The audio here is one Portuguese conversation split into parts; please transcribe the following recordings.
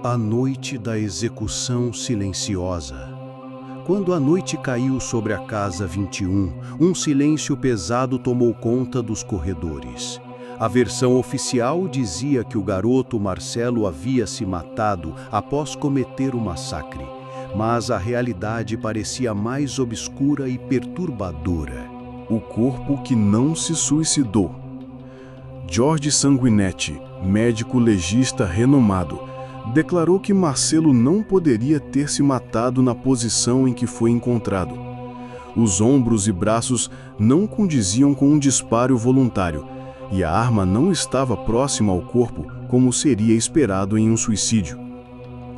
A noite da execução silenciosa. Quando a noite caiu sobre a casa 21, um silêncio pesado tomou conta dos corredores. A versão oficial dizia que o garoto Marcelo havia se matado após cometer o massacre, mas a realidade parecia mais obscura e perturbadora. O corpo que não se suicidou. Jorge Sanguinetti, médico legista renomado, declarou que Marcelo não poderia ter se matado na posição em que foi encontrado. Os ombros e braços não condiziam com um disparo voluntário, e a arma não estava próxima ao corpo como seria esperado em um suicídio.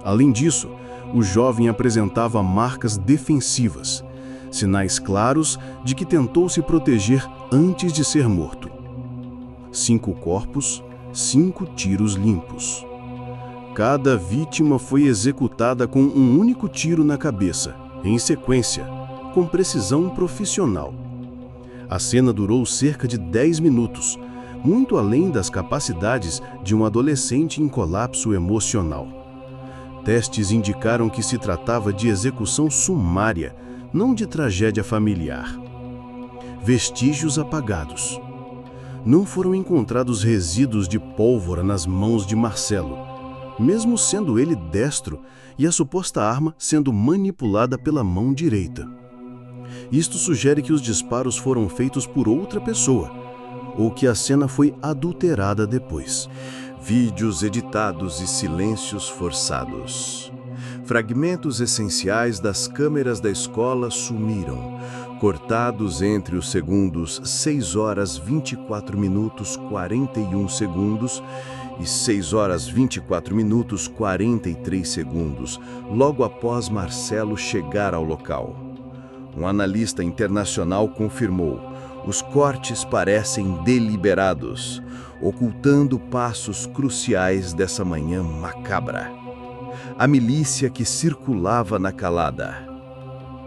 Além disso, o jovem apresentava marcas defensivas, sinais claros de que tentou se proteger antes de ser morto. 5 corpos, 5 tiros limpos. Cada vítima foi executada com um único tiro na cabeça, em sequência, com precisão profissional. A cena durou cerca de 10 minutos, muito além das capacidades de um adolescente em colapso emocional. Testes indicaram que se tratava de execução sumária, não de tragédia familiar. Vestígios apagados. Não foram encontrados resíduos de pólvora nas mãos de Marcelo, mesmo sendo ele destro e a suposta arma sendo manipulada pela mão direita. Isto sugere que os disparos foram feitos por outra pessoa, ou que a cena foi adulterada depois. Vídeos editados e silêncios forçados. Fragmentos essenciais das câmeras da escola sumiram, cortados entre os segundos 6 horas 24 minutos 41 segundos e 6 horas 24 minutos 43 segundos, logo após Marcelo chegar ao local. Um analista internacional confirmou: os cortes parecem deliberados, ocultando passos cruciais dessa manhã macabra. A milícia que circulava na calada.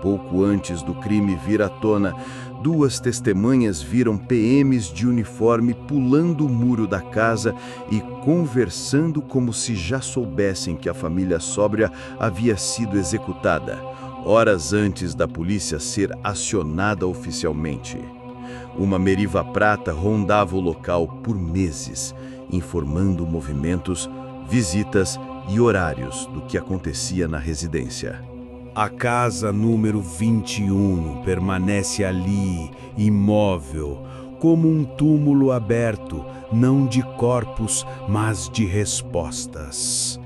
Pouco antes do crime vir à tona, 2 testemunhas viram PMs de uniforme pulando o muro da casa e conversando como se já soubessem que a família sóbria havia sido executada, horas antes da polícia ser acionada oficialmente. Uma Meriva prata rondava o local por meses, informando movimentos, visitas e horários do que acontecia na residência. A casa número 21 permanece ali, imóvel, como um túmulo aberto, não de corpos, mas de respostas.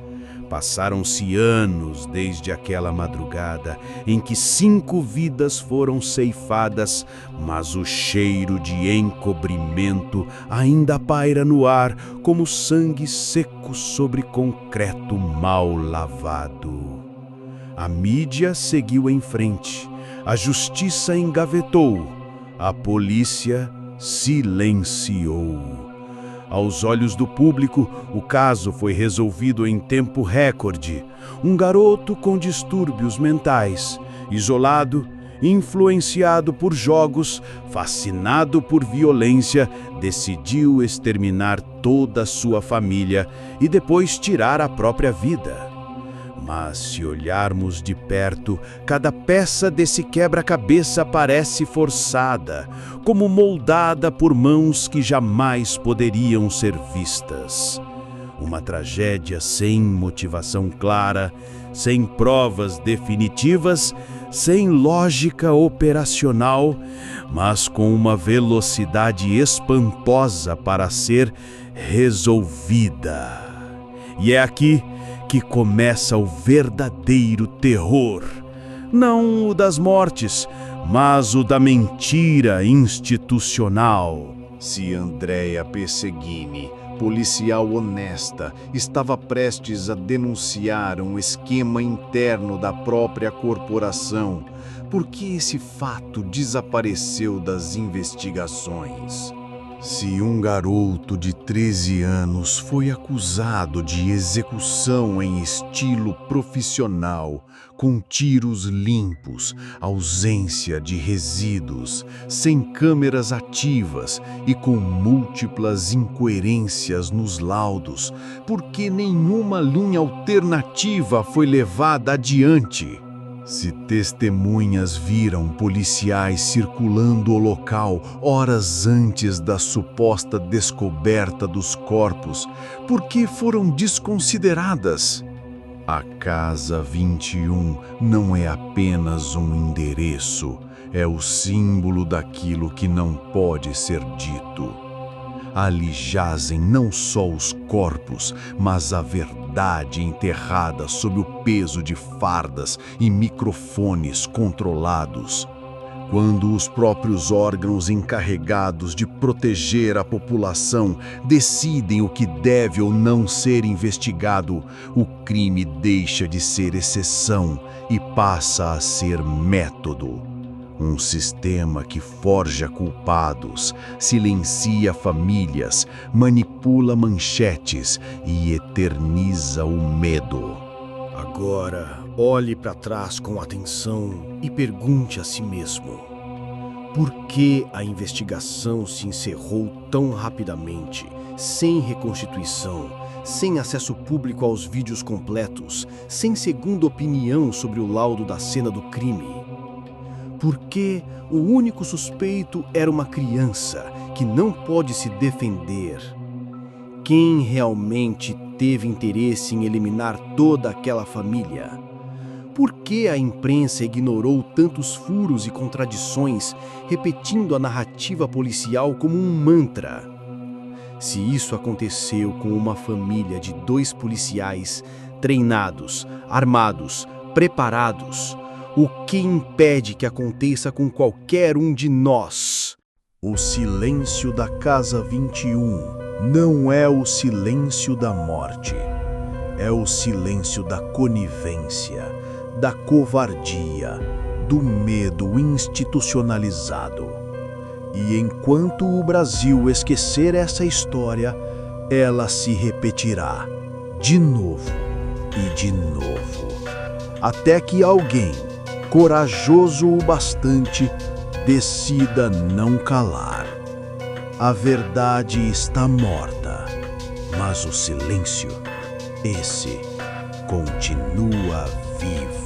Passaram-se anos desde aquela madrugada em que 5 vidas foram ceifadas, mas o cheiro de encobrimento ainda paira no ar como sangue seco sobre concreto mal lavado. A mídia seguiu em frente, a justiça engavetou, a polícia silenciou. Aos olhos do público, o caso foi resolvido em tempo recorde. Um garoto com distúrbios mentais, isolado, influenciado por jogos, fascinado por violência, decidiu exterminar toda a sua família e depois tirar a própria vida. Mas se olharmos de perto, cada peça desse quebra-cabeça parece forçada, como moldada por mãos que jamais poderiam ser vistas. Uma tragédia sem motivação clara, sem provas definitivas, sem lógica operacional, mas com uma velocidade espantosa para ser resolvida. E é aqui que começa o verdadeiro terror. Não o das mortes, mas o da mentira institucional. Se Andrea Perseguini, policial honesta, estava prestes a denunciar um esquema interno da própria corporação, por que esse fato desapareceu das investigações? Se um garoto de 13 anos foi acusado de execução em estilo profissional, com tiros limpos, ausência de resíduos, sem câmeras ativas e com múltiplas incoerências nos laudos, por que nenhuma linha alternativa foi levada adiante? Se testemunhas viram policiais circulando o local horas antes da suposta descoberta dos corpos, por que foram desconsideradas? A Casa 21 não é apenas um endereço, é o símbolo daquilo que não pode ser dito. Ali jazem não só os corpos, mas a verdade enterrada sob o peso de fardas e microfones controlados. Quando os próprios órgãos encarregados de proteger a população decidem o que deve ou não ser investigado, o crime deixa de ser exceção e passa a ser método. Um sistema que forja culpados, silencia famílias, manipula manchetes e eterniza o medo. Agora, olhe para trás com atenção e pergunte a si mesmo: por que a investigação se encerrou tão rapidamente, sem reconstituição, sem acesso público aos vídeos completos, sem segunda opinião sobre o laudo da cena do crime? Porque o único suspeito era uma criança que não pode se defender. Quem realmente teve interesse em eliminar toda aquela família? Por que a imprensa ignorou tantos furos e contradições, repetindo a narrativa policial como um mantra? Se isso aconteceu com uma família de 2 policiais treinados, armados, preparados, o que impede que aconteça com qualquer um de nós? O silêncio da Casa 21 não é o silêncio da morte. É o silêncio da conivência, da covardia, do medo institucionalizado. E enquanto o Brasil esquecer essa história, ela se repetirá de novo e de novo, até que alguém corajoso o bastante, decida não calar. A verdade está morta, mas o silêncio, esse continua vivo.